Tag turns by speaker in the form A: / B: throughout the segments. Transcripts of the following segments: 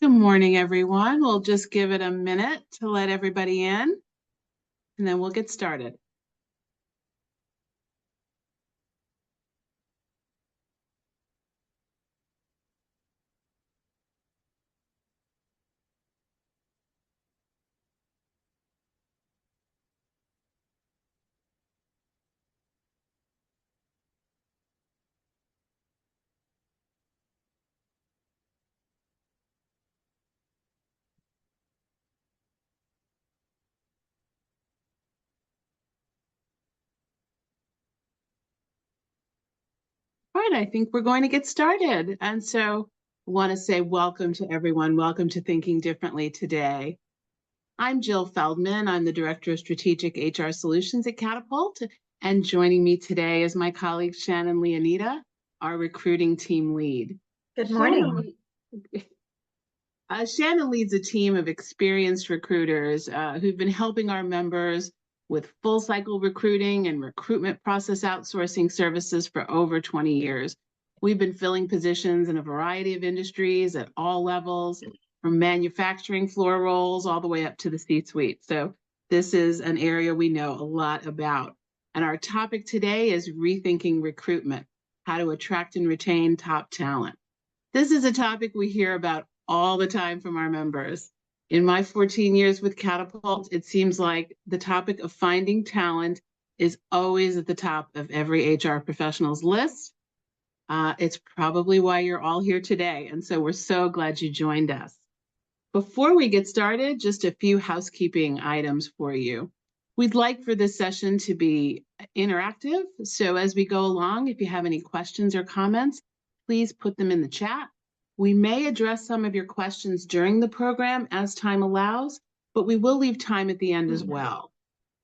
A: Good morning, everyone. We'll just give it a minute to let everybody in, and then we'll get started. All right, I think we're going to get started. And so I want to say welcome to everyone. Welcome to Thinking Differently today. I'm Jill Feldman. I'm the Director of Strategic HR Solutions at Catapult. And joining me today is my colleague, Shannon Leonida, our recruiting team lead.
B: Good morning.
A: Shannon leads a team of experienced recruiters who've been helping our members with full cycle recruiting and recruitment process outsourcing services for over 20 years. We've been filling positions in a variety of industries at all levels, from manufacturing floor roles all the way up to the C-suite. So this is an area we know a lot about. And our topic today is rethinking recruitment, how to attract and retain top talent. This is a topic we hear about all the time from our members. In my 14 years with Catapult, it seems like the topic of finding talent is always at the top of every HR professional's list. It's probably why you're all here today. And so we're so glad you joined us. Before we get started, just a few housekeeping items for you. We'd like for this session to be interactive. So as we go along, if you have any questions or comments, please put them in the chat. We may address some of your questions during the program as time allows, but we will leave time at the end as well.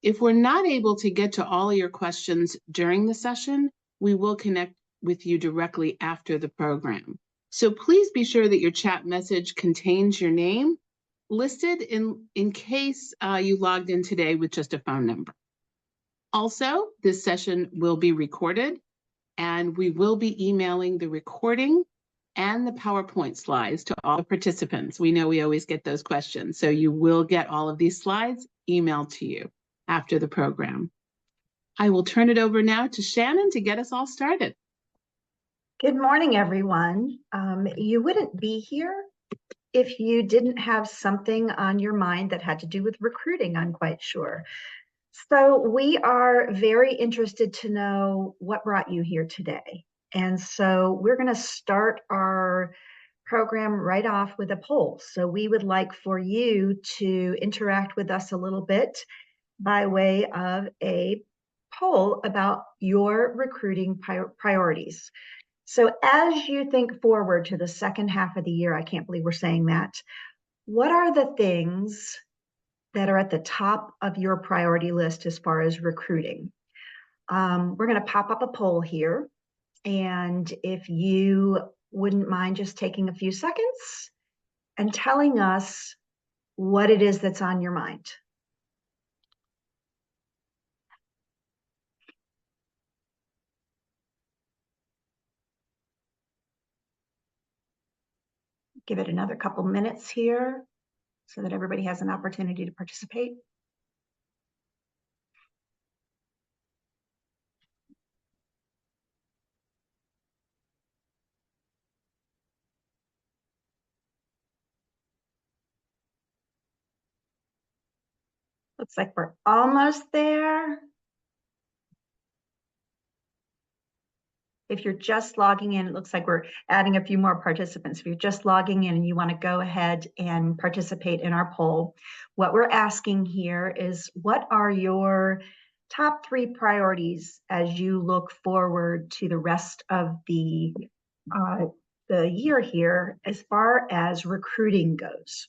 A: If we're not able to get to all of your questions during the session, we will connect with you directly after the program. So please be sure that your chat message contains your name listed in case you logged in today with just a phone number. Also, this session will be recorded, and we will be emailing the recording and the PowerPoint slides to all the participants. We know we always get those questions, so you will get all of these slides emailed to you after the program. I will turn it over now to Shannon to get us all started.
B: Good morning, everyone. You wouldn't be here if you didn't have something on your mind that had to do with recruiting, I'm quite sure. So we are very interested to know what brought you here today. And so we're going to start our program right off with a poll. So we would like for you to interact with us a little bit by way of a poll about your recruiting priorities. So as you think forward to the second half of the year, I can't believe we're saying that, what are the things that are at the top of your priority list as far as recruiting? We're going to pop up a poll here. And if you wouldn't mind just taking a few seconds and telling us what it is that's on your mind. Give it another couple minutes here so that everybody has an opportunity to participate. Looks like we're almost there. If you're just logging in, it looks like we're adding a few more participants. If you're just logging in and you want to go ahead and participate in our poll, what we're asking here is, what are your top 3 priorities as you look forward to the rest of the year here as far as recruiting goes?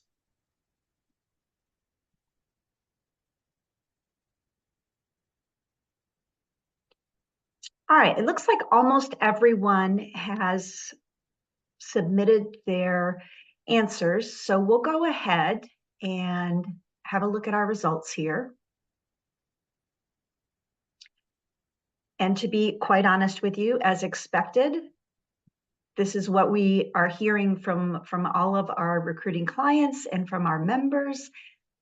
B: All right, it looks like almost everyone has submitted their answers. So we'll go ahead and have a look at our results here. And to be quite honest with you, as expected, This is what we are hearing from all of our recruiting clients and from our members,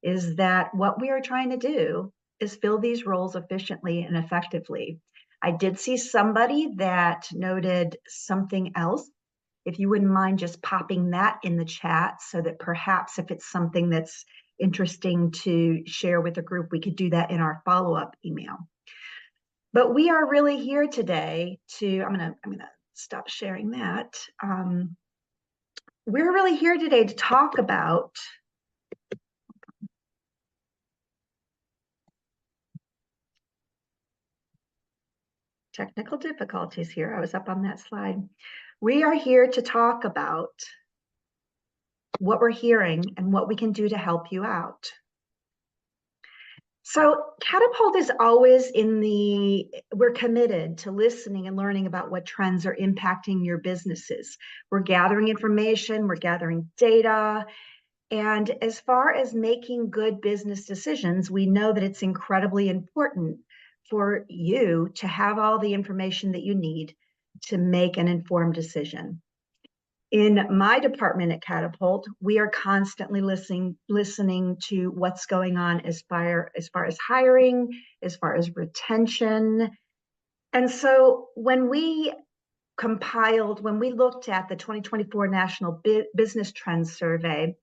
B: is that what we are trying to do is fill these roles efficiently and effectively. I did see somebody that noted something else. If you wouldn't mind just popping that in the chat, so that perhaps if it's something that's interesting to share with the group, we could do that in our follow-up email. But we are really here today to, I'm gonna stop sharing that. We're really here today to talk about technical difficulties here. I was up on that slide. We are here to talk about what we're hearing and what we can do to help you out. So Catapult is always we're committed to listening and learning about what trends are impacting your businesses. We're gathering information, we're gathering data, and as far as making good business decisions, we know that it's incredibly important for you to have all the information that you need to make an informed decision. In my department at Catapult, we are constantly listening to what's going on as far as hiring, as far as retention. And so when we looked at the 2024 National Business Trends Survey,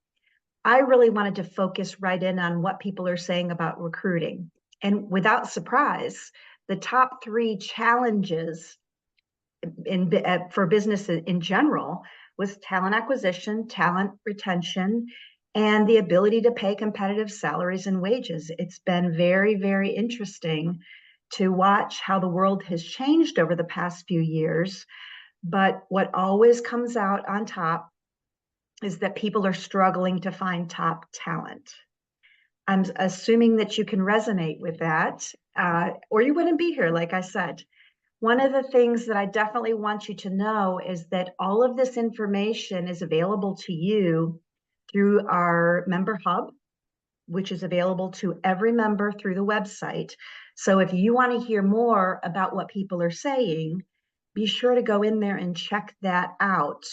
B: I really wanted to focus right in on what people are saying about recruiting. And without surprise, the top 3 challenges for businesses in general was talent acquisition, talent retention, and the ability to pay competitive salaries and wages. It's been very, very interesting to watch how the world has changed over the past few years. But what always comes out on top is that people are struggling to find top talent. I'm assuming that you can resonate with that, or you wouldn't be here, like I said. One of the things that I definitely want you to know is that all of this information is available to you through our member hub, which is available to every member through the website. So if you want to hear more about what people are saying, be sure to go in there and check that out.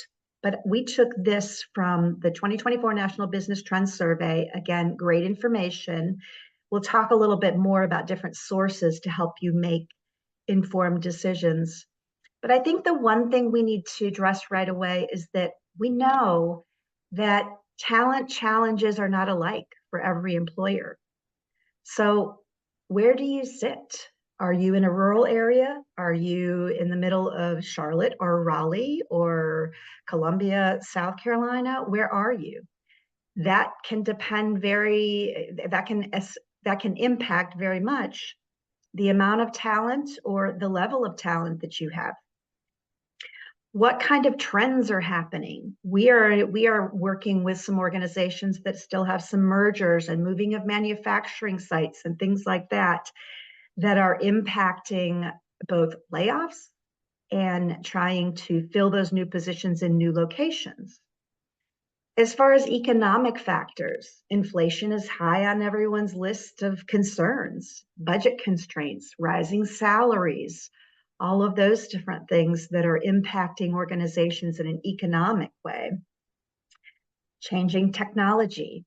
B: But we took this from the 2024 National Business Trends Survey. Again, great information. We'll talk a little bit more about different sources to help you make informed decisions. But I think the one thing we need to address right away is that we know that talent challenges are not alike for every employer. So where do you sit? Are you in a rural area? Are you in the middle of Charlotte or Raleigh or Columbia, South Carolina? Where are you? That can that can impact very much the amount of talent or the level of talent that you have. What kind of trends are happening? We are working with some organizations that still have some mergers and moving of manufacturing sites and things like that are impacting both layoffs and trying to fill those new positions in new locations. As far as economic factors, inflation is high on everyone's list of concerns, budget constraints, rising salaries, all of those different things that are impacting organizations in an economic way. Changing technology.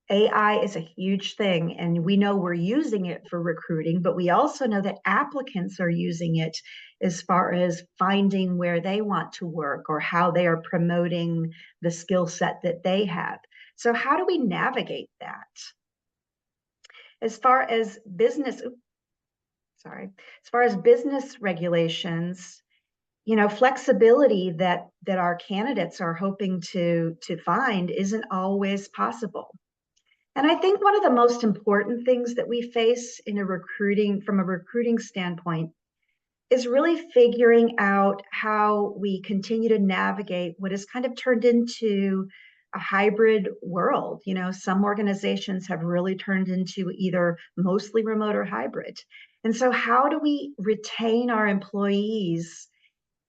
B: AI is a huge thing, and we know we're using it for recruiting, but we also know that applicants are using it as far as finding where they want to work or how they are promoting the skill set that they have. So how do we navigate that? As far as business regulations, flexibility that our candidates are hoping to find isn't always possible. And I think one of the most important things that we face from a recruiting standpoint is really figuring out how we continue to navigate what has kind of turned into a hybrid world. Some organizations have really turned into either mostly remote or hybrid. And so how do we retain our employees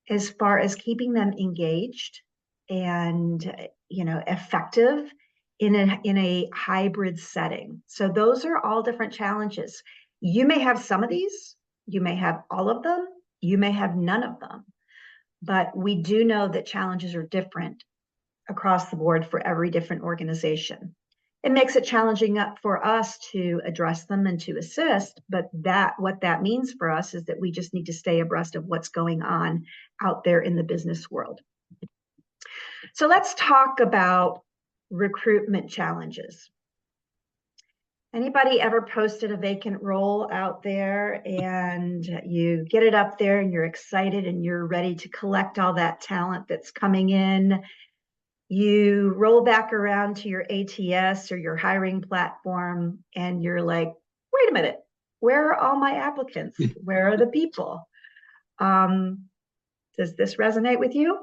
B: as far as keeping them engaged and, effective in a hybrid setting? So those are all different challenges. You may have some of these, you may have all of them, you may have none of them. but we do know that challenges are different across the board for every different organization. It makes it challenging for us to address them and to assist, but what that means for us is that we just need to stay abreast of what's going on out there in the business world. So let's talk about recruitment challenges. Anybody ever posted a vacant role out there and you get it up there and you're excited and you're ready to collect all that talent that's coming in? You roll back around to your ATS or your hiring platform and you're like, wait a minute, where are all my applicants? Where are the people? Does this resonate with you?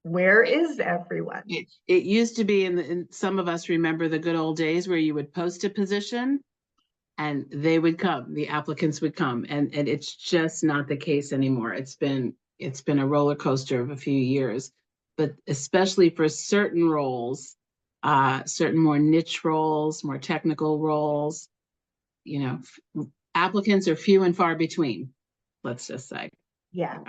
B: Where is everyone?
A: It used to be, in some of us remember the good old days where you would post a position and they would come, the applicants would come, and it's just not the case anymore. It's been a roller coaster of a few years, but especially for certain roles, certain more niche roles, more technical roles, you know, applicants are few and far between, let's just say.
B: Yeah.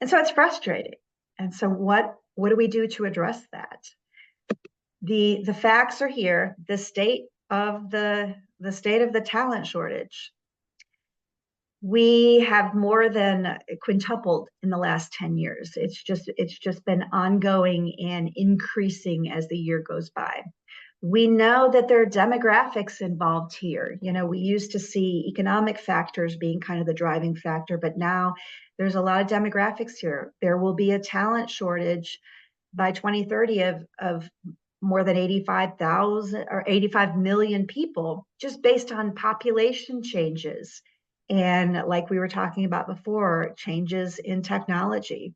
B: And so it's frustrating. And so what do we do to address that? The facts are here. The state of the talent shortage. We have more than quintupled in the last 10 years. It's just been ongoing and increasing as the year goes by. We know that there are demographics involved here. You know, we used to see economic factors being kind of the driving factor, but now there's a lot of demographics here. There will be a talent shortage by 2030 of more than 85,000 or 85 million people, just based on population changes. And like we were talking about before, changes in technology.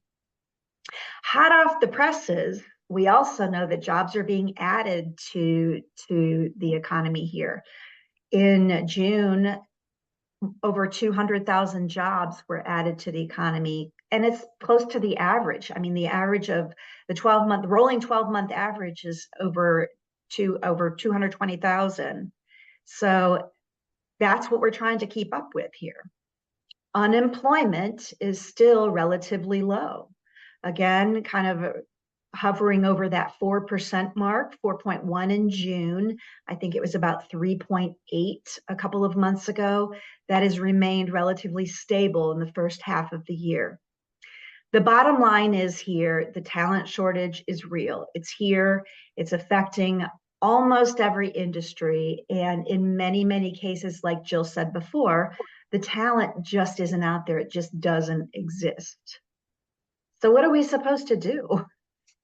B: Hot off the presses, we also know that jobs are being added to the economy here. In June, over 200,000 jobs were added to the economy, and it's close to the average. I mean, the average of the rolling 12-month average is over 220,000. So that's what we're trying to keep up with here. Unemployment is still relatively low. Again, kind of hovering over that 4% mark, 4.1 in June. I think it was about 3.8 a couple of months ago. That has remained relatively stable in the first half of the year. The bottom line is here, the talent shortage is real. It's here, it's affecting almost every industry. And in many, many cases, like Jill said before, the talent just isn't out there. It just doesn't exist. So what are we supposed to do?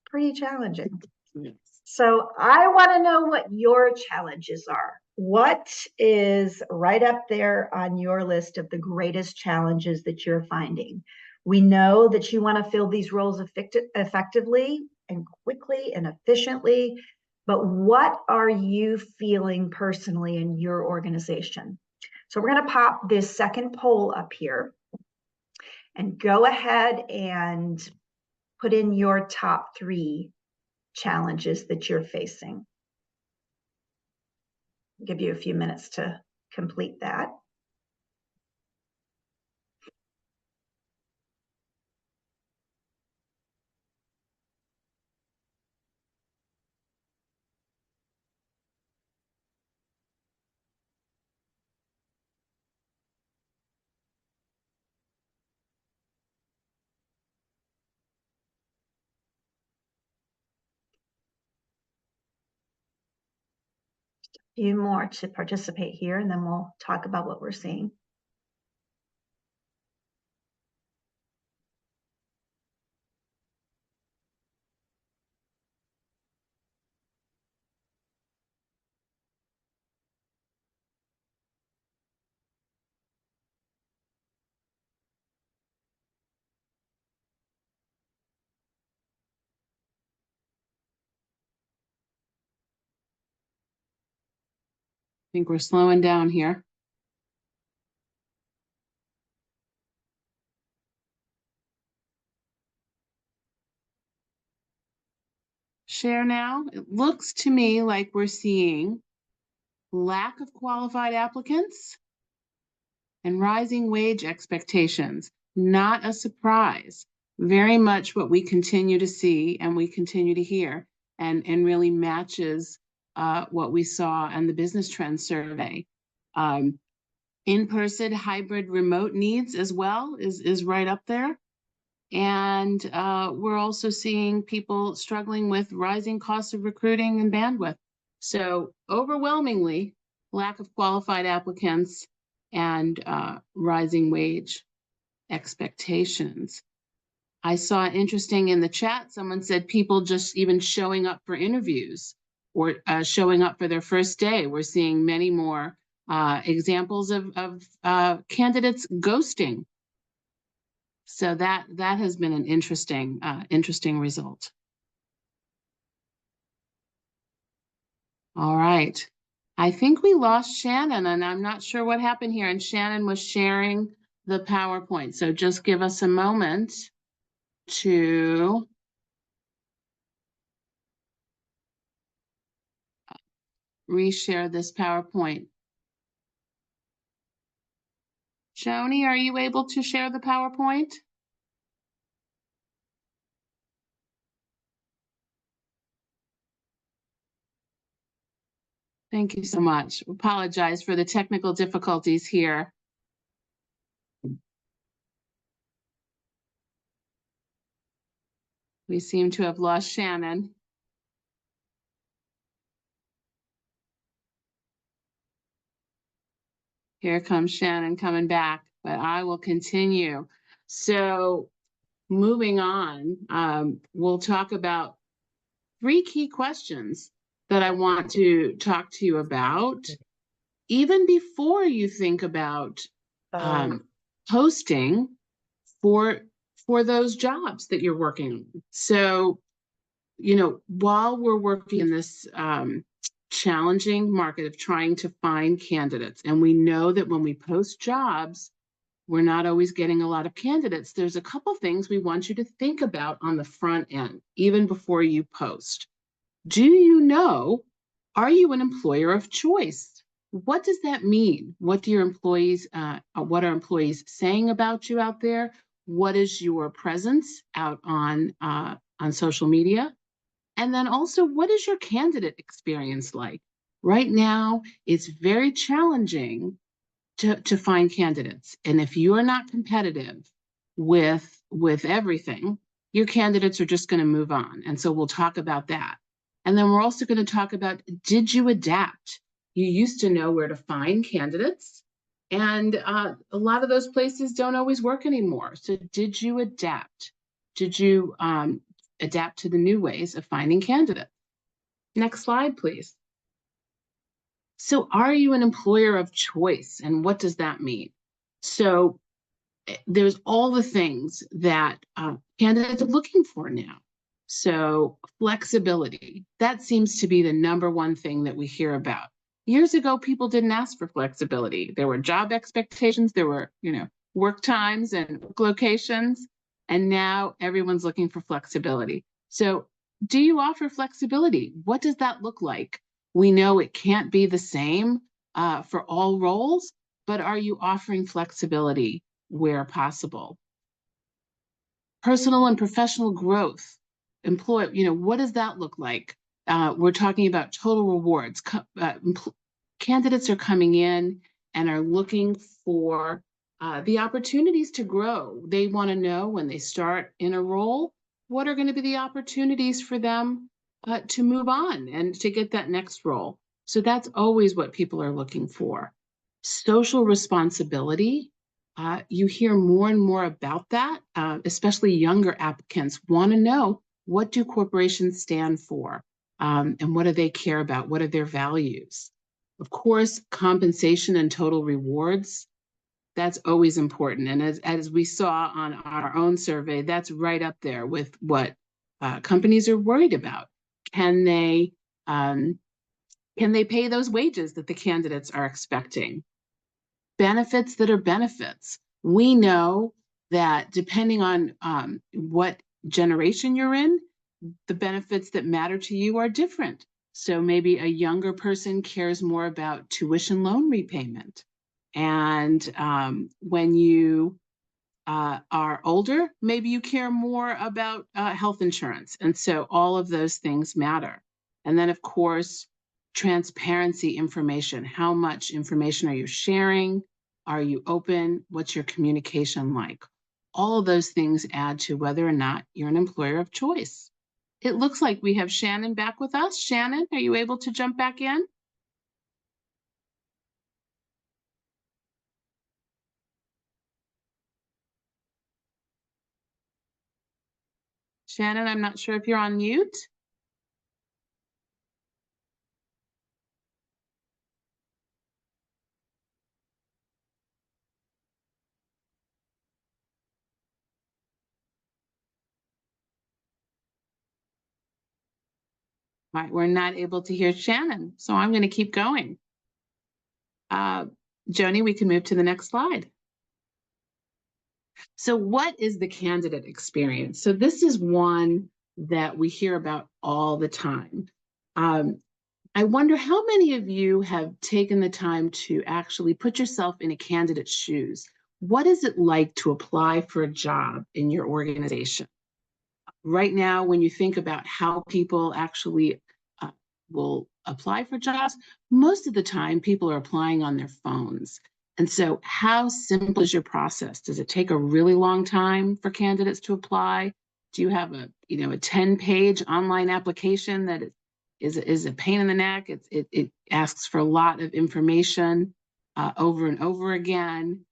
B: Pretty challenging.
A: Yes.
B: So I want to know what your challenges are. What is right up there on your list of the greatest challenges that you're finding? We know that you want to fill these roles effectively and quickly and efficiently, but what are you feeling personally in your organization? So we're going to pop this second poll up here and go ahead and put in your top 3 challenges that you're facing. I'll give you a few minutes to complete that. A few more to participate here, and then we'll talk about what we're seeing.
A: I think we're slowing down here. Share now. It looks to me like we're seeing lack of qualified applicants and rising wage expectations. Not a surprise. very much what we continue to see and we continue to hear, and really matches what we saw in the Business Trends survey. In-person, hybrid, remote needs as well is right up there. And we're also seeing people struggling with rising costs of recruiting and bandwidth. So overwhelmingly, lack of qualified applicants and rising wage expectations. I saw interesting in the chat, someone said people just even showing up for interviews or showing up for their first day. We're seeing many more examples of candidates ghosting. So that has been an interesting result. All right. I think we lost Shannon, and I'm not sure what happened here. And Shannon was sharing the PowerPoint. So just give us a moment to reshare this PowerPoint. Joni, are you able to share the PowerPoint? Thank you so much. Apologize for the technical difficulties here. We seem to have lost Shannon. Here comes Shannon coming back, but I will continue. So moving on, we'll talk about 3 key questions that I want to talk to you about, even before you think about posting for those jobs that you're working on. So, you know, while we're working in this challenging market of trying to find candidates, and we know that when we post jobs, we're not always getting a lot of candidates, there's a couple things we want you to think about on the front end, even before you post. Do you know, are you an employer of choice? What does that mean? What are employees saying about you out there? What is your presence out on social media? And then also, what is your candidate experience like? Right now, it's very challenging to find candidates. And if you are not competitive with everything, your candidates are just going to move on. And so we'll talk about that. And then we're also going to talk about, did you adapt? You used to know where to find candidates, and a lot of those places don't always work anymore. So did you adapt? Did you adapt to the new ways of finding candidates? Next slide, please. So are you an employer of choice? And what does that mean? So there's all the things that candidates are looking for now. So flexibility, that seems to be the #1 thing that we hear about. Years ago, people didn't ask for flexibility. There were job expectations, there were, you know, work times and work locations, and now everyone's looking for flexibility. So do you offer flexibility? What does that look like? We know it can't be the same for all roles, but are you offering flexibility where possible? Personal and professional growth, what does that look like? We're talking about total rewards. Candidates are coming in and are looking for the opportunities to grow. They want to know when they start in a role, what are going to be the opportunities for them to move on and to get that next role. So that's always what people are looking for. Social responsibility. You hear more and more about that, especially younger applicants want to know, what do corporations stand for? And what do they care about? What are their values? Of course, compensation and total rewards, that's always important. And as we saw on our own survey, that's right up there with what companies are worried about. Can they pay those wages that the candidates are expecting? Benefits that are benefits. We know that depending on what generation you're in, the benefits that matter to you are different. So maybe a younger person cares more about tuition loan repayment. And when you are older, maybe you care more about health insurance. And so all of those things matter. And then, of course, transparency information. How much information are you sharing? Are you open? What's your communication like? All of those things add to whether or not you're an employer of choice. It looks like we have Shannon back with us. Shannon, are you able to jump back in? Shannon, I'm not sure if you're on mute. All right, we're not able to hear Shannon, so I'm going to keep going. Joni, we can move to the next slide. So what is the candidate experience? So this is one that we hear about all the time. I wonder how many of you have taken the time to actually put yourself in a candidate's shoes. What is it like to apply for a job in your organization? Right now, when you think about how people actually will apply for jobs, most of the time people are applying on their phones. And so how simple is your process? Does it take a really long time for candidates to apply? Do you have a 10-page online application that is a pain in the neck? It asks for a lot of information over and over again.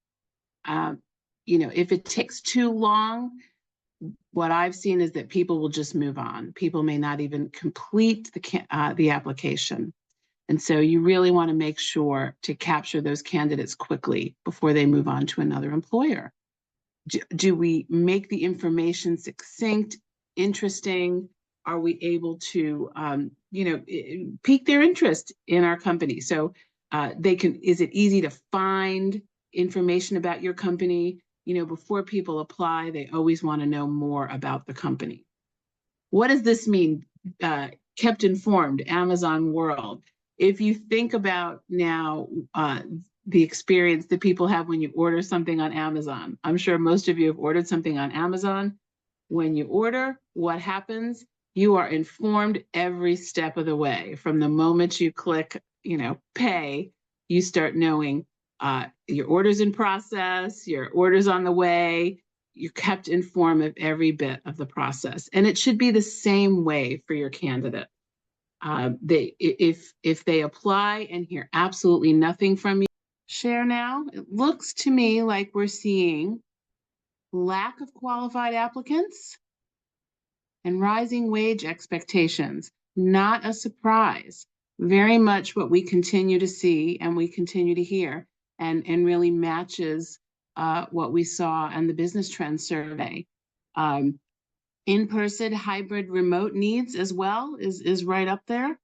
A: If it takes too long, what I've seen is that people will just move on. People may not even complete the application. And so you really want to make sure to capture those candidates quickly before they move on to another employer. Do we make the information succinct, interesting? Are we able to, pique their interest in our company? So is it easy to find information about your company? Before people apply, they always want to know more about the company. What does this mean? Kept informed, Amazon world. If you think about now the experience that people have when you order something on Amazon, I'm sure most of you have ordered something on Amazon. When you order, what happens? You are informed every step of the way. From the moment you click, pay, you start knowing your order's in process, your order's on the way. You're kept informed of every bit of the process. And it should be the same way for your candidate. If they apply and hear absolutely nothing from you, share now. It looks to me like we're seeing lack of qualified applicants and rising wage expectations. Not a surprise. Very much what we continue to see and we continue to hear, and really matches what we saw in the Business Trends survey. In-person, hybrid, remote needs as well is right up there.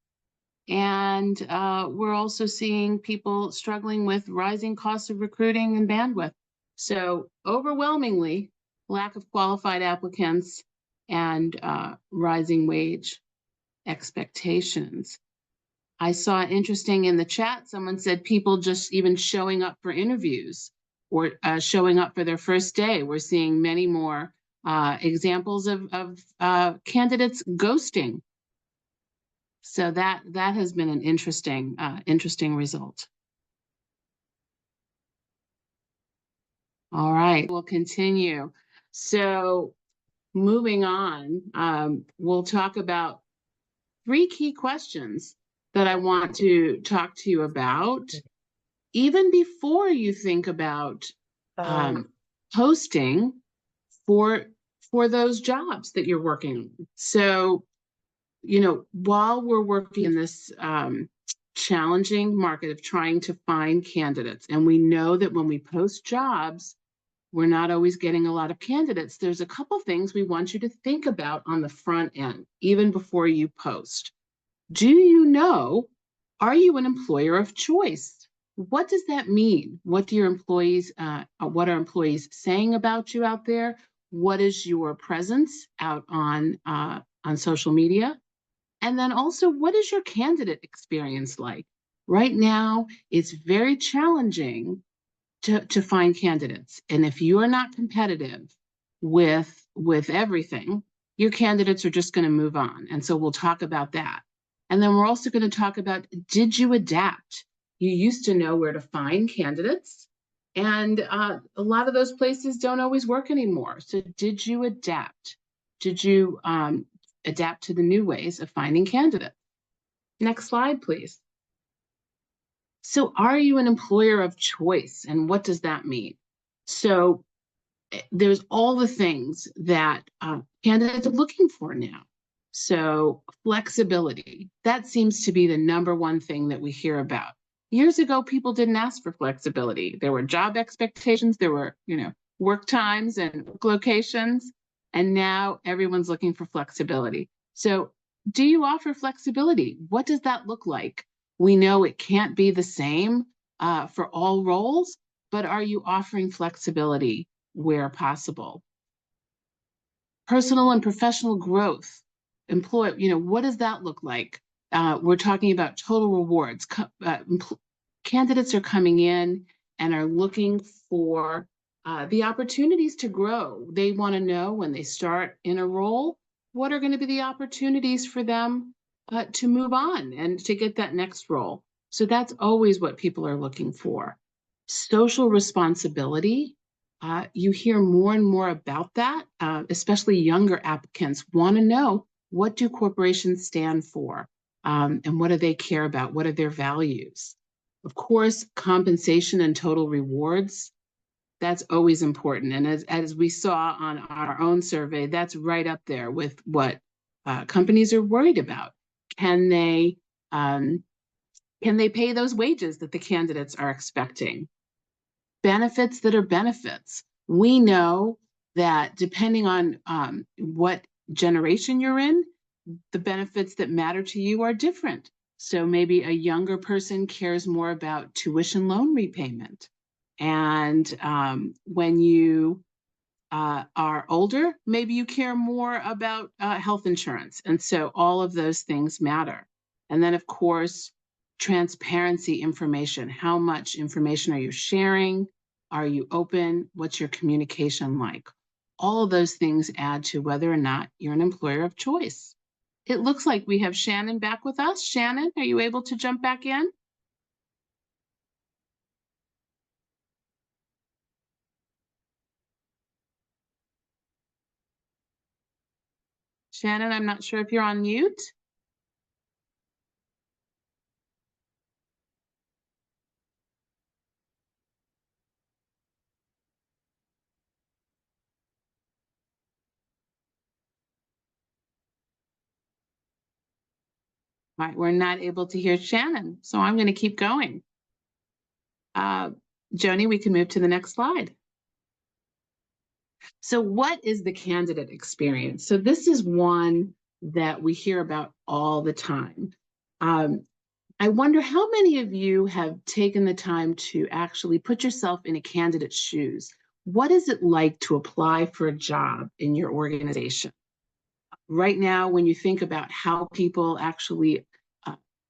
A: And we're also seeing people struggling with rising costs of recruiting and bandwidth. So overwhelmingly, lack of qualified applicants and rising wage expectations. I saw interesting in the chat, someone said people just even showing up for interviews or showing up for their first day. We're seeing many more examples of candidates ghosting. So that has been an interesting result. All right, we'll continue. So moving on, we'll talk about 3 key questions that I want to talk to you about, even before you think about posting for those jobs that you're working on. So, while we're working in this challenging market of trying to find candidates, and we know that when we post jobs, we're not always getting a lot of candidates, there's a couple things we want you to think about on the front end, even before you post. Do you know, are you an employer of choice? What does that mean? What are employees saying about you out there? What is your presence out on social media? And then also, what is your candidate experience like? Right now, it's very challenging to find candidates. And if you are not competitive with everything, your candidates are just going to move on. And so we'll talk about that. And then we're also going to talk about, did you adapt? You used to know where to find candidates, and a lot of those places don't always work anymore. So did you adapt? Did you adapt to the new ways of finding candidates? Next slide, please. So are you an employer of choice? And what does that mean? So there's all the things that candidates are looking for now. So flexibility, that seems to be the number one thing that we hear about. Years ago, people didn't ask for flexibility. There were job expectations, there were, work times and work locations, and now everyone's looking for flexibility. So do you offer flexibility? What does that look like? We know it can't be the same for all roles, but are you offering flexibility where possible? Personal and professional growth, what does that look like? We're talking about total rewards. Candidates are coming in and are looking for the opportunities to grow. They want to know when they start in a role, what are going to be the opportunities for them to move on and to get that next role. So that's always what people are looking for. Social responsibility. You hear more and more about that, especially younger applicants want to know, what do corporations stand for? And what do they care about? What are their values? Of course, compensation and total rewards, that's always important. And as we saw on our own survey, that's right up there with what companies are worried about. Can they pay those wages that the candidates are expecting? Benefits that are benefits. We know that depending on what generation you're in, the benefits that matter to you are different. So maybe a younger person cares more about tuition loan repayment. And when you are older, maybe you care more about health insurance. And so all of those things matter. And then, of course, transparency information. How much information are you sharing? Are you open? What's your communication like? All of those things add to whether or not you're an employer of choice. It looks like we have Shannon back with us. Shannon, are you able to jump back in? Shannon, I'm not sure if you're on mute. All right, we're not able to hear Shannon, so I'm going to keep going. Joni, we can move to the next slide. So what is the candidate experience? So this is one that we hear about all the time. I wonder how many of you have taken the time to actually put yourself in a candidate's shoes. What is it like to apply for a job in your organization? Right now, when you think about how people actually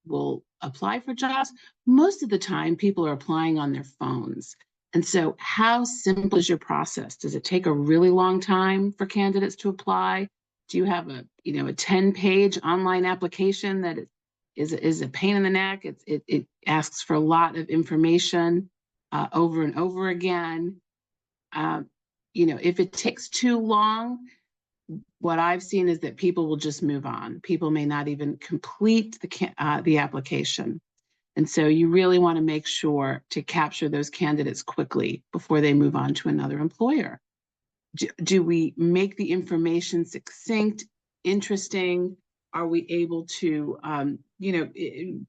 A: will apply for jobs, most of the time people are applying on their phones. And so how simple is your process? Does it take a really long time for candidates to apply? Do you have a 10-page online application that is a pain in the neck? It asks for a lot of information over and over again. If it takes too long, what I've seen is that people will just move on. People may not even complete the application. And so you really want to make sure to capture those candidates quickly before they move on to another employer. Do we make the information succinct, interesting? Are we able to,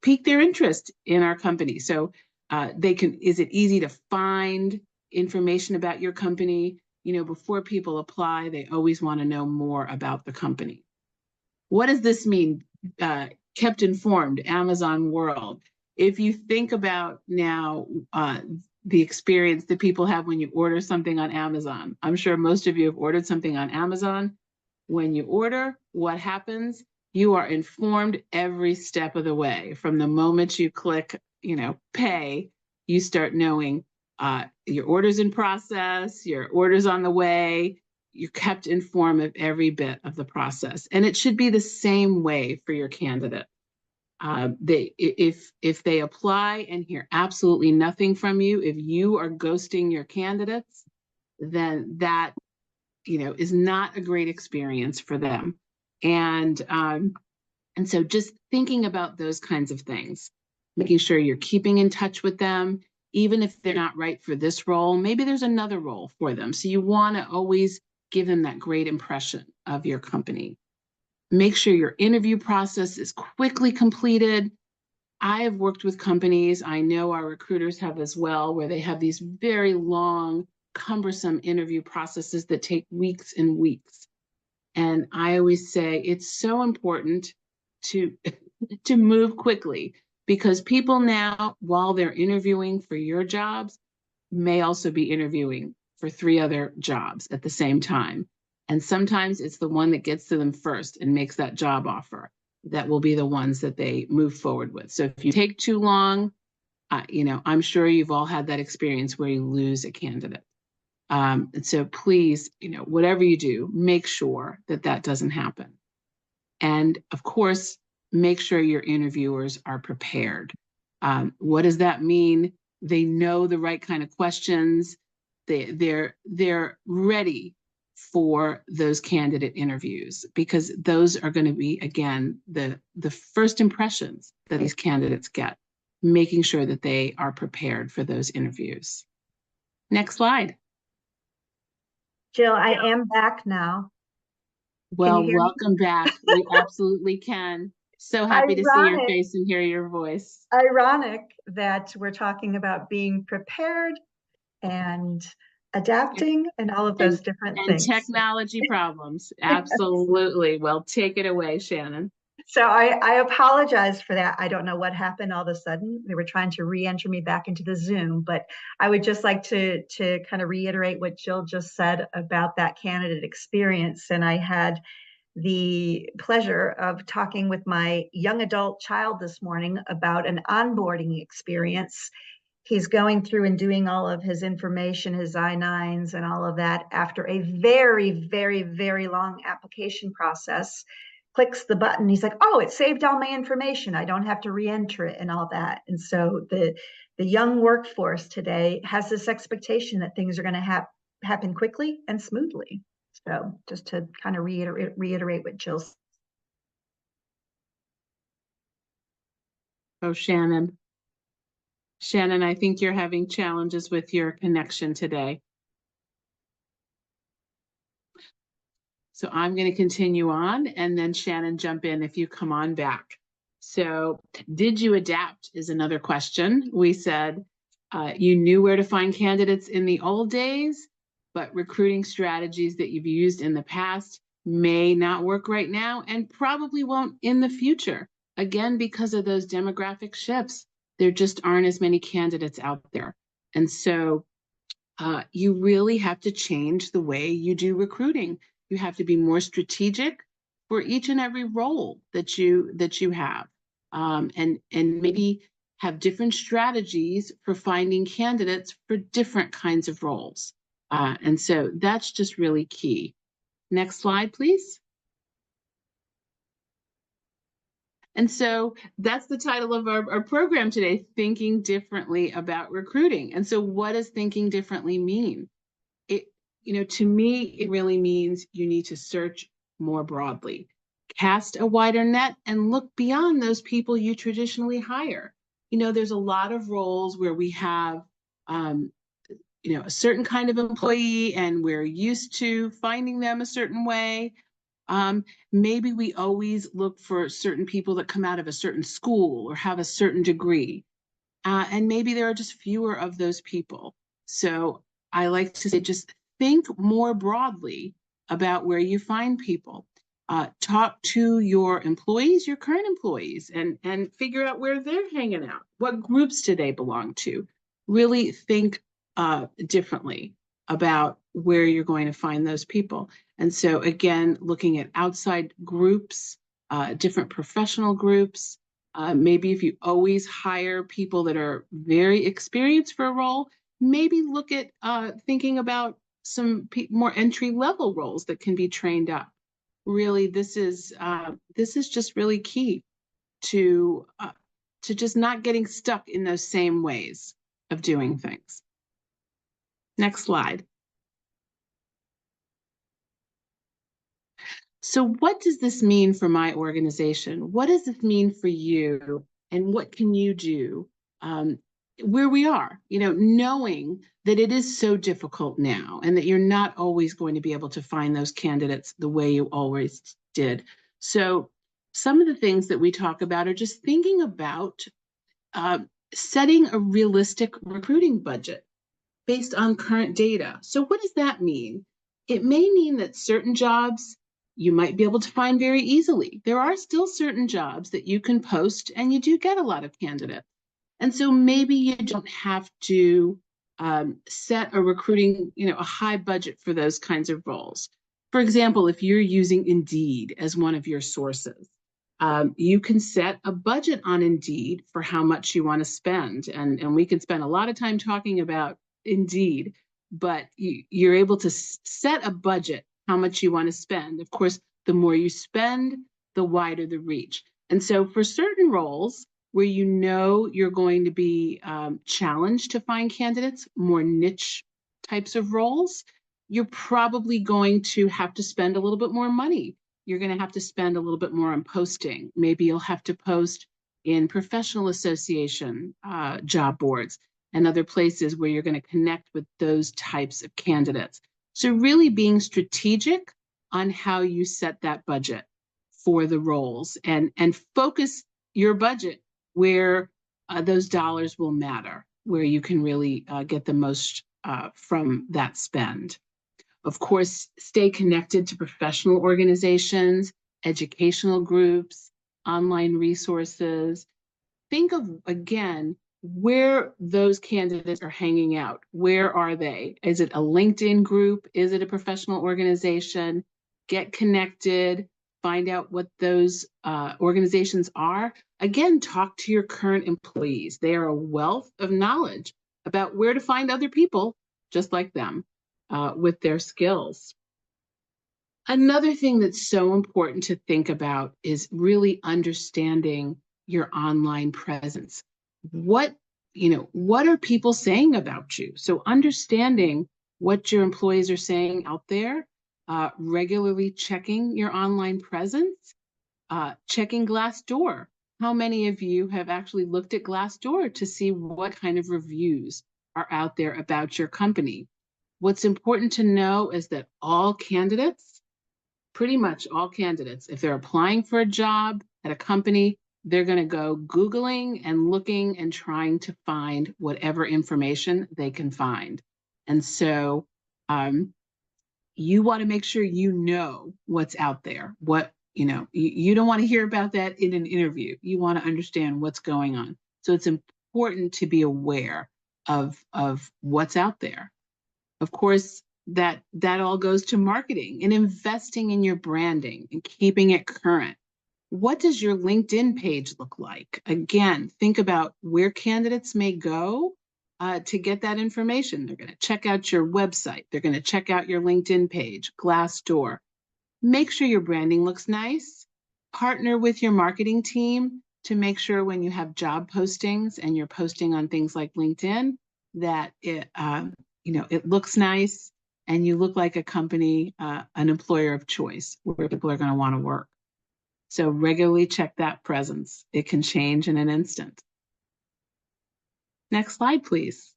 A: pique their interest in our company? So is it easy to find information about your company? Before people apply, they always want to know more about the company. What does this mean? Kept informed, Amazon world. If you think about now the experience that people have when you order something on Amazon, I'm sure most of you have ordered something on Amazon. When you order, what happens? You are informed every step of the way. From the moment you click, pay, you start knowing your orders in process, your orders on the way. You're kept informed of every bit of the process. And it should be the same way for your candidate. If they apply and hear absolutely nothing from you, if you are ghosting your candidates, then that, is not a great experience for them. And so just thinking about those kinds of things, making sure you're keeping in touch with them, even if they're not right for this role, maybe there's another role for them. So you want to always give them that great impression of your company. Make sure your interview process is quickly completed. I have worked with companies, I know our recruiters have as well, where they have these very long, cumbersome interview processes that take weeks and weeks. And I always say it's so important to to move quickly, because people now, while they're interviewing for your jobs, may also be interviewing for 3 other jobs at the same time. And sometimes it's the one that gets to them first and makes that job offer that will be the ones that they move forward with. So if you take too long, I'm sure you've all had that experience where you lose a candidate. And so please, whatever you do, make sure that that doesn't happen. And of course, make sure your interviewers are prepared. What does that mean? They know the right kind of questions. They're ready for those candidate interviews, because those are going to be, again, the first impressions that these candidates get, making sure that they are prepared for those interviews. Next slide.
B: Jill, I am back now.
A: Well, welcome back. We absolutely can. So happy to see your face and hear your voice.
B: Ironic that we're talking about being prepared and adapting and all of those different things.
A: And technology problems. Absolutely. Well, take it away, Shannon.
B: So I apologize for that. I don't know what happened all of a sudden. They were trying to re-enter me back into the Zoom, but I would just like to kind of reiterate what Jill just said about that candidate experience. And I had the pleasure of talking with my young adult child this morning about an onboarding experience. He's going through and doing all of his information, his I-9s and all of that after a very, very, very long application process. Clicks the button. He's like, oh, it saved all my information. I don't have to re-enter it and all that. And so the young workforce today has this expectation that things are going to happen quickly and smoothly. So just to kind of reiterate what Jill said.
A: Oh, Shannon. Shannon, I think you're having challenges with your connection today. So I'm going to continue on, and then Shannon, jump in if you come on back. So did you adapt is another question. We said you knew where to find candidates in the old days, but recruiting strategies that you've used in the past may not work right now and probably won't in the future. Again, because of those demographic shifts, there just aren't as many candidates out there. And so you really have to change the way you do recruiting. You have to be more strategic for each and every role that you have, and maybe have different strategies for finding candidates for different kinds of roles. And so that's just really key. Next slide, please. And so that's the title of our program today, Thinking Differently About Recruiting. And so what does thinking differently mean? To me, it really means you need to search more broadly, cast a wider net, and look beyond those people you traditionally hire. There's a lot of roles where we have, a certain kind of employee, and we're used to finding them a certain way. Maybe we always look for certain people that come out of a certain school or have a certain degree. And maybe there are just fewer of those people. So I like to say, just think more broadly about where you find people. Talk to your employees, your current employees, and figure out where they're hanging out. What groups do they belong to? Really think differently about where you're going to find those people. And so again, looking at outside groups, different professional groups. Maybe if you always hire people that are very experienced for a role, maybe look at thinking about some more entry-level roles that can be trained up. Really, this is just really key to just not getting stuck in those same ways of doing things. Next slide. So what does this mean for my organization? What does this mean for you? And what can you do where we are? You know, knowing that it is so difficult now and that you're not always going to be able to find those candidates the way you always did. So some of the things that we talk about are just thinking about setting a realistic recruiting budget based on current data. So what does that mean? It may mean that certain jobs you might be able to find very easily. There are still certain jobs that you can post and you do get a lot of candidates. And so maybe you don't have to set a recruiting, a high budget for those kinds of roles. For example, if you're using Indeed as one of your sources, you can set a budget on Indeed for how much you want to spend. And we can spend a lot of time talking about Indeed, but you're able to set a budget, how much you want to spend. Of course, the more you spend, the wider the reach. And so for certain roles where you know you're going to be challenged to find candidates, more niche types of roles, you're probably going to have to spend a little bit more money. You're going to have to spend a little bit more on posting. Maybe you'll have to post in professional association job boards and other places where you're going to connect with those types of candidates. So really being strategic on how you set that budget for the roles and focus your budget where those dollars will matter, where you can really get the most from that spend. Of course, stay connected to professional organizations, educational groups, online resources. Think of, again, where those candidates are hanging out. Where are they? Is it a LinkedIn group? Is it a professional organization? Get connected, find out what those organizations are. Again, talk to your current employees. They are a wealth of knowledge about where to find other people just like them with their skills. Another thing that's so important to think about is really understanding your online presence. What are people saying about you? So understanding what your employees are saying out there, regularly checking your online presence, checking Glassdoor. How many of you have actually looked at Glassdoor to see what kind of reviews are out there about your company? What's important to know is that all candidates, pretty much all candidates, if they're applying for a job at a company, they're going to go Googling and looking and trying to find whatever information they can find. And so you want to make sure you know what's out there. You don't want to hear about that in an interview. You want to understand what's going on. So it's important to be aware of what's out there. Of course, that all goes to marketing and investing in your branding and keeping it current. What does your LinkedIn page look like? Again, think about where candidates may go to get that information. They're going to check out your website. They're going to check out your LinkedIn page, Glassdoor. Make sure your branding looks nice. Partner with your marketing team to make sure when you have job postings and you're posting on things like LinkedIn that it looks nice and you look like a company, an employer of choice where people are going to want to work. So regularly check that presence. It can change in an instant. Next slide, please.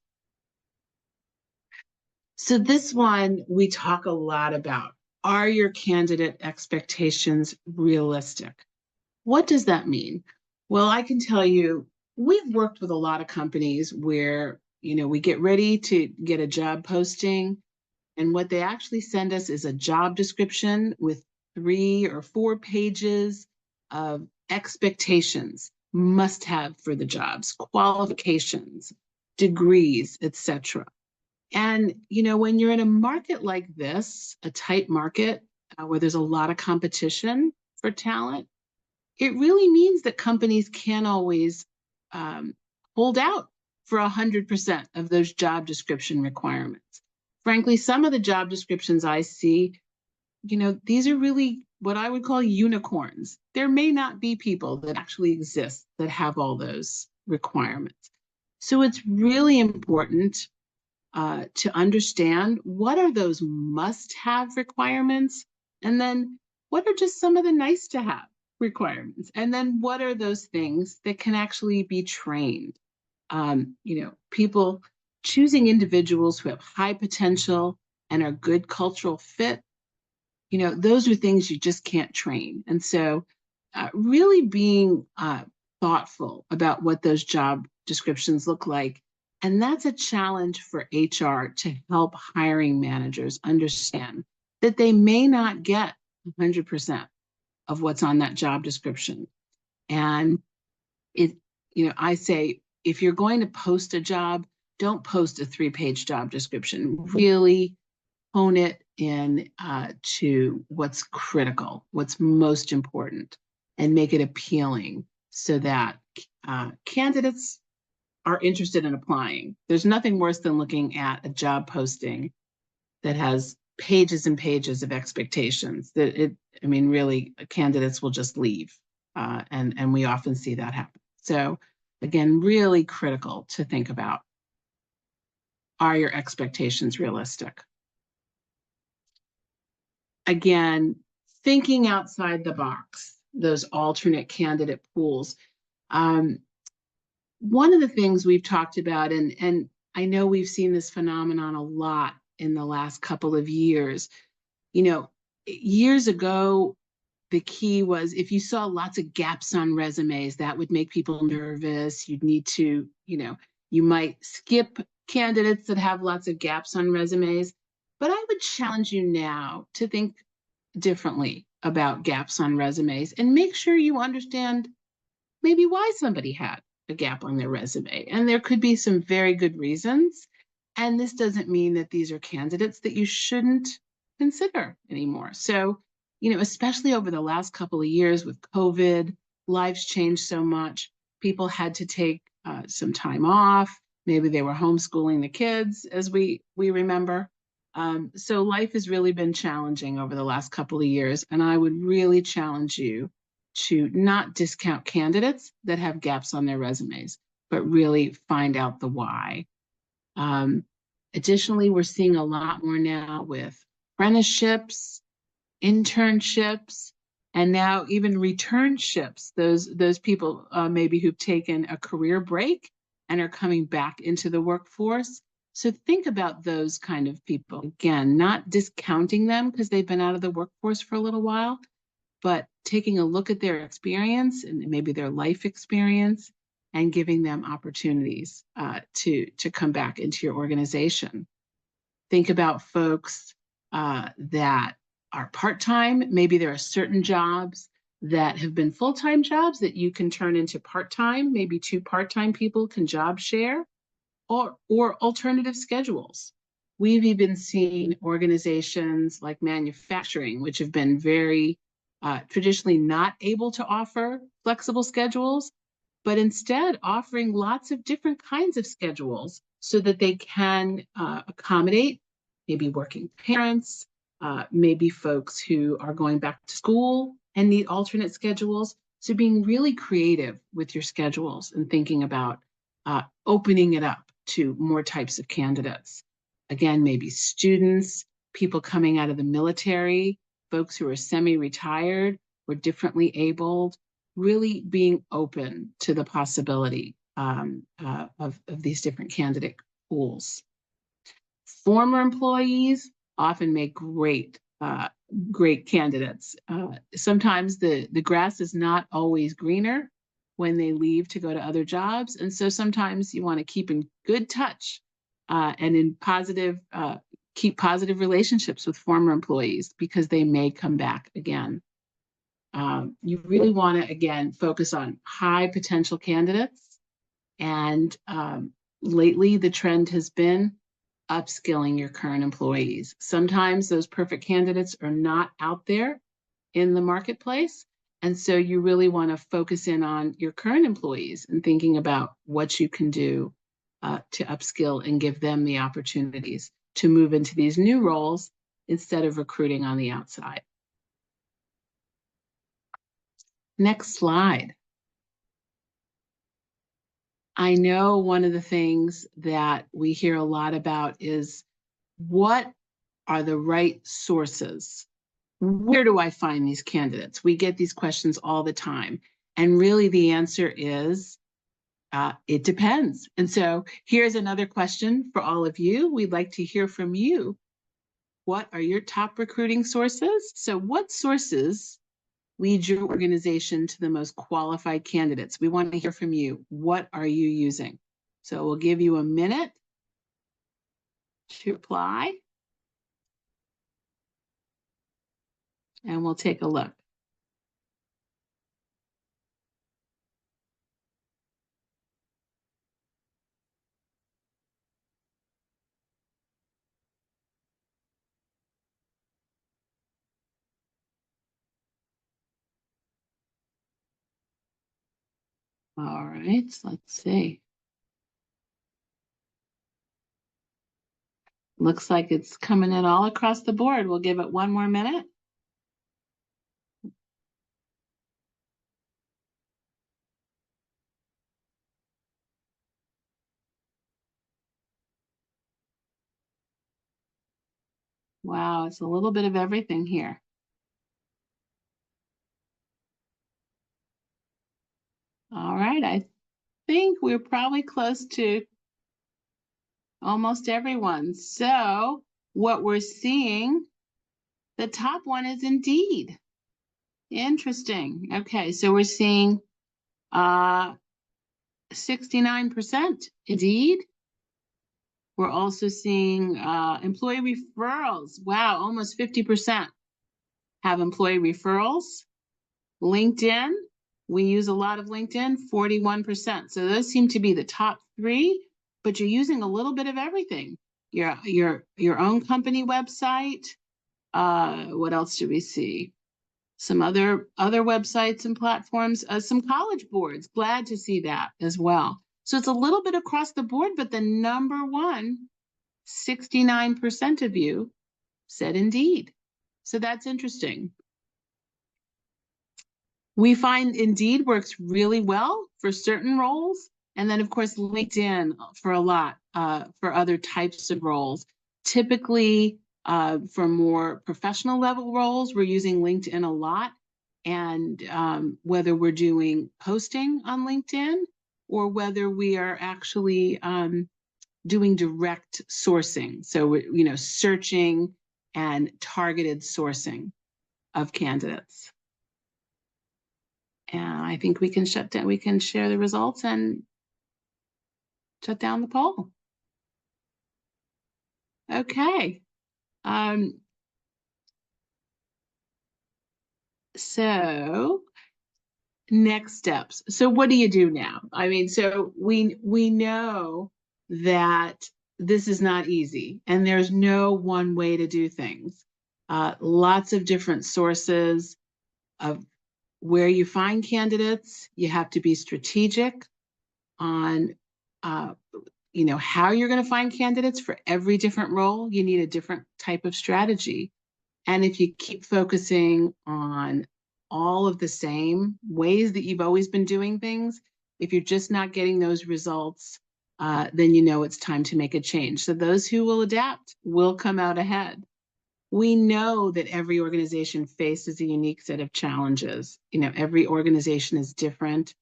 A: So this one we talk a lot about. Are your candidate expectations realistic? What does that mean? Well, I can tell you, we've worked with a lot of companies where, we get ready to get a job posting, and what they actually send us is a job description with 3 or 4 pages of expectations, must have for the jobs, qualifications, degrees, etc. And, when you're in a market like this, a tight market where there's a lot of competition for talent, it really means that companies can't always hold out for 100% of those job description requirements. Frankly, some of the job descriptions I see, these are really what I would call unicorns. There may not be people that actually exist that have all those requirements. So it's really important to understand what are those must-have requirements, and then what are just some of the nice-to-have requirements, and then what are those things that can actually be trained. People choosing individuals who have high potential and are good cultural fit, those are things you just can't train. And so really being thoughtful about what those job descriptions look like. And that's a challenge for HR to help hiring managers understand that they may not get 100% of what's on that job description. And I say, if you're going to post a job, don't post a 3-page job description. Really hone it in to what's critical, what's most important, and make it appealing so that candidates are interested in applying. There's nothing worse than looking at a job posting that has pages and pages of expectations. Really, candidates will just leave, and we often see that happen. So again, really critical to think about, are your expectations realistic? Again, thinking outside the box, those alternate candidate pools. One of the things we've talked about, and I know we've seen this phenomenon a lot in the last couple of years. Years ago, the key was if you saw lots of gaps on resumes, that would make people nervous. You'd need to, you might skip candidates that have lots of gaps on resumes. But I would challenge you now to think differently about gaps on resumes and make sure you understand maybe why somebody had a gap on their resume. And there could be some very good reasons. And this doesn't mean that these are candidates that you shouldn't consider anymore. So, especially over the last couple of years with COVID, life's changed so much. People had to take some time off. Maybe they were homeschooling the kids, as we remember. So life has really been challenging over the last couple of years. And I would really challenge you to not discount candidates that have gaps on their resumes, but really find out the why. Additionally, we're seeing a lot more now with apprenticeships, internships, and now even returnships. Those people maybe who've taken a career break and are coming back into the workforce. So think about those kind of people. Again, not discounting them because they've been out of the workforce for a little while, but taking a look at their experience and maybe their life experience and giving them opportunities to come back into your organization. Think about folks that are part-time. Maybe there are certain jobs that have been full-time jobs that you can turn into part-time. Maybe 2 part-time people can job share, or alternative schedules. We've even seen organizations like manufacturing, which have been very traditionally not able to offer flexible schedules, but instead offering lots of different kinds of schedules so that they can accommodate maybe working parents, maybe folks who are going back to school and need alternate schedules. So being really creative with your schedules and thinking about opening it up to more types of candidates. Again, maybe students, people coming out of the military, folks who are semi-retired or differently abled, really being open to the possibility of these different candidate pools. Former employees often make great candidates. Sometimes the grass is not always greener when they leave to go to other jobs. And so sometimes you want to keep in good touch and in keep positive relationships with former employees because they may come back again. You really want to, again, focus on high potential candidates. And lately, the trend has been upskilling your current employees. Sometimes those perfect candidates are not out there in the marketplace. And so you really want to focus in on your current employees and thinking about what you can do to upskill and give them the opportunities to move into these new roles instead of recruiting on the outside. Next slide. I know one of the things that we hear a lot about is, what are the right sources? Where do I find these candidates? We get these questions all the time. And really the answer is, it depends. And so here's another question for all of you. We'd like to hear from you. What are your top recruiting sources? So what sources lead your organization to the most qualified candidates? We want to hear from you. What are you using? So we'll give you a minute to reply. And we'll take a look. All right, let's see. Looks like it's coming in all across the board. We'll give it one more minute. Wow, it's a little bit of everything here. All right, I think we're probably close to almost everyone. So what we're seeing, the top one is Indeed. Interesting. Okay, so we're seeing 69% Indeed. We're also seeing employee referrals. Wow, almost 50% have employee referrals. LinkedIn, we use a lot of LinkedIn, 41%. So those seem to be the top three, but you're using a little bit of everything. Your own company website. What else do we see? Some other websites and platforms, some college boards. Glad to see that as well. So it's a little bit across the board, but the number one, 69% of you said Indeed. So that's interesting. We find Indeed works really well for certain roles. And then of course, LinkedIn for a lot, for other types of roles. Typically, for more professional level roles, we're using LinkedIn a lot. And whether we're doing posting on LinkedIn or whether we are actually doing direct sourcing. So, searching and targeted sourcing of candidates. And I think we can we can share the results and shut down the poll. Okay. So next steps. So what do you do now? I mean, so we know that this is not easy and there's no one way to do things. Lots of different sources of where you find candidates. You have to be strategic on how you're going to find candidates. For every different role, you need a different type of strategy. And if you keep focusing on all of the same ways that you've always been doing things, if you're just not getting those results, then it's time to make a change. So those who will adapt will come out ahead. We know that every organization faces a unique set of challenges. Every organization is different.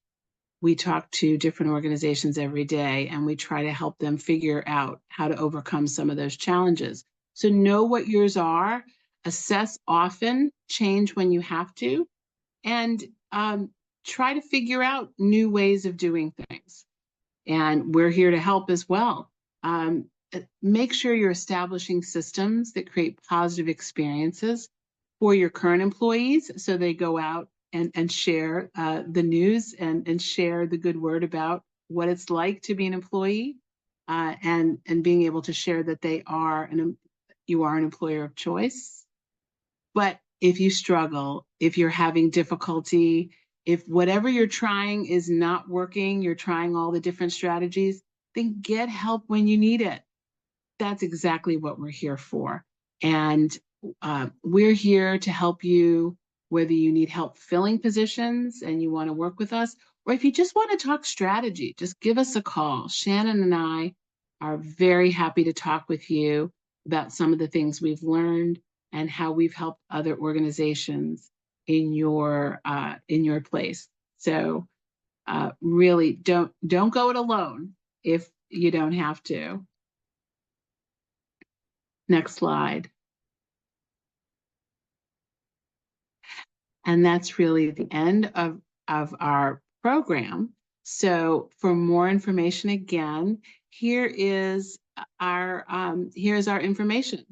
A: We talk to different organizations every day, and we try to help them figure out how to overcome some of those challenges. So know what yours are, assess often, change when you have to, and try to figure out new ways of doing things. And we're here to help as well. Make sure you're establishing systems that create positive experiences for your current employees so they go out and share the news and share the good word about what it's like to be an employee, and being able to share that you are an employer of choice. But if you struggle, if you're having difficulty, if whatever you're trying is not working, you're trying all the different strategies, then get help when you need it. That's exactly what we're here for. And we're here to help you, whether you need help filling positions and you want to work with us, or if you just want to talk strategy, just give us a call. Shannon and I are very happy to talk with you about some of the things we've learned and how we've helped other organizations in your place. So really don't go it alone if you don't have to. Next slide. And that's really the end of our program. So for more information, again, here's our information.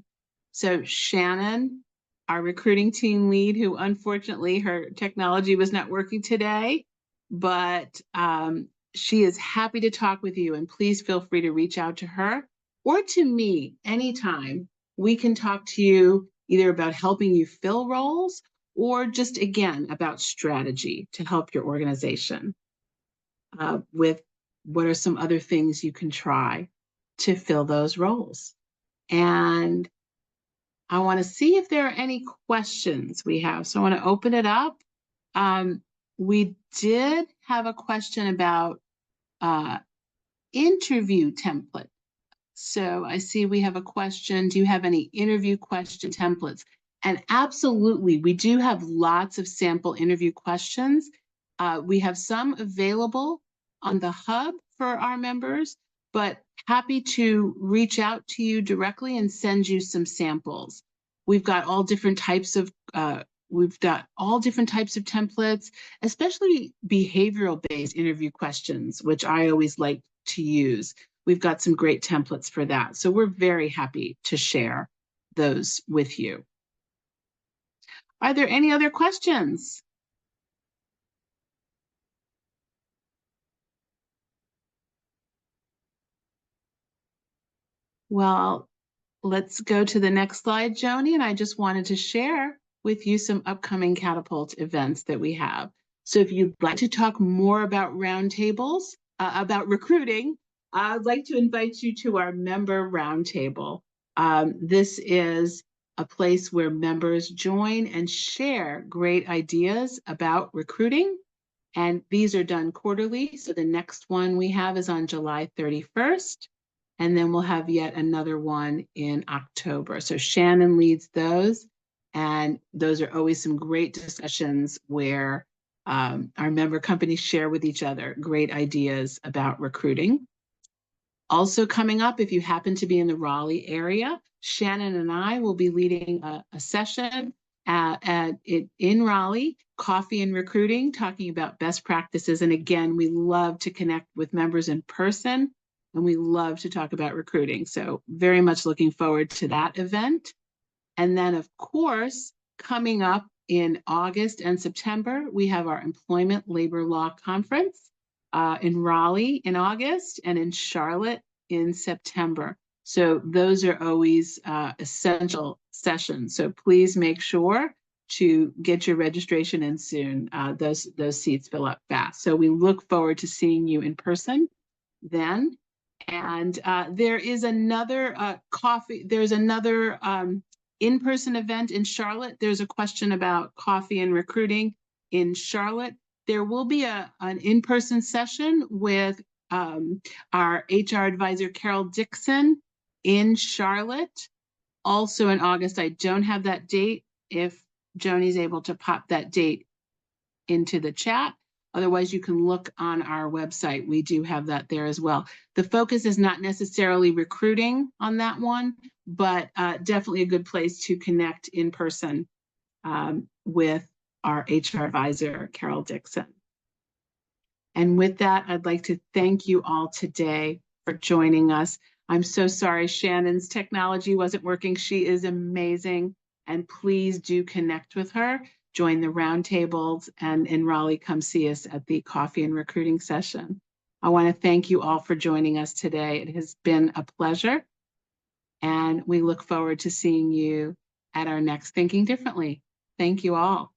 A: So Shannon, our recruiting team lead, who unfortunately her technology was not working today, but she is happy to talk with you, and please feel free to reach out to her or to me anytime. We can talk to you either about helping you fill roles or just, again, about strategy to help your organization with what are some other things you can try to fill those roles. And I want to see if there are any questions we have. So I want to open it up. We did have a question about interview template. So I see we have a question. Do you have any interview question templates? And absolutely, we do have lots of sample interview questions. We have some available on the hub for our members, but happy to reach out to you directly and send you some samples. We've got all different types of templates, especially behavioral-based interview questions, which I always like to use. We've got some great templates for that. So we're very happy to share those with you. Are there any other questions? Well, let's go to the next slide, Joni. And I just wanted to share with you some upcoming Catapult events that we have. So if you'd like to talk more about roundtables, about recruiting, I'd like to invite you to our member roundtable. This is a place where members join and share great ideas about recruiting. And these are done quarterly. So the next one we have is on July 31st. And then we'll have yet another one in October. So Shannon leads those. And those are always some great discussions where our member companies share with each other great ideas about recruiting. Also coming up, if you happen to be in the Raleigh area, Shannon and I will be leading a session in Raleigh, Coffee and Recruiting, talking about best practices. And again, we love to connect with members in person, and we love to talk about recruiting. So very much looking forward to that event. And then, of course, coming up in August and September, we have our Employment Labor Law Conference in Raleigh in August and in Charlotte in September. So those are always essential sessions. So please make sure to get your registration in soon. Those seats fill up fast. So we look forward to seeing you in person then. And there is another in-person event in Charlotte. There's a question about coffee and recruiting in Charlotte. There will be an in-person session with our HR advisor, Carol Dixon, in Charlotte. Also in August. I don't have that date. If Joni's able to pop that date into the chat. Otherwise, you can look on our website. We do have that there as well. The focus is not necessarily recruiting on that one, but definitely a good place to connect in person with our HR advisor, Carol Dixon. And with that, I'd like to thank you all today for joining us. I'm so sorry Shannon's technology wasn't working. She is amazing. And please do connect with her. Join the roundtables, and in Raleigh, come see us at the Coffee and Recruiting session. I want to thank you all for joining us today. It has been a pleasure, and we look forward to seeing you at our next Thinking Differently. Thank you all.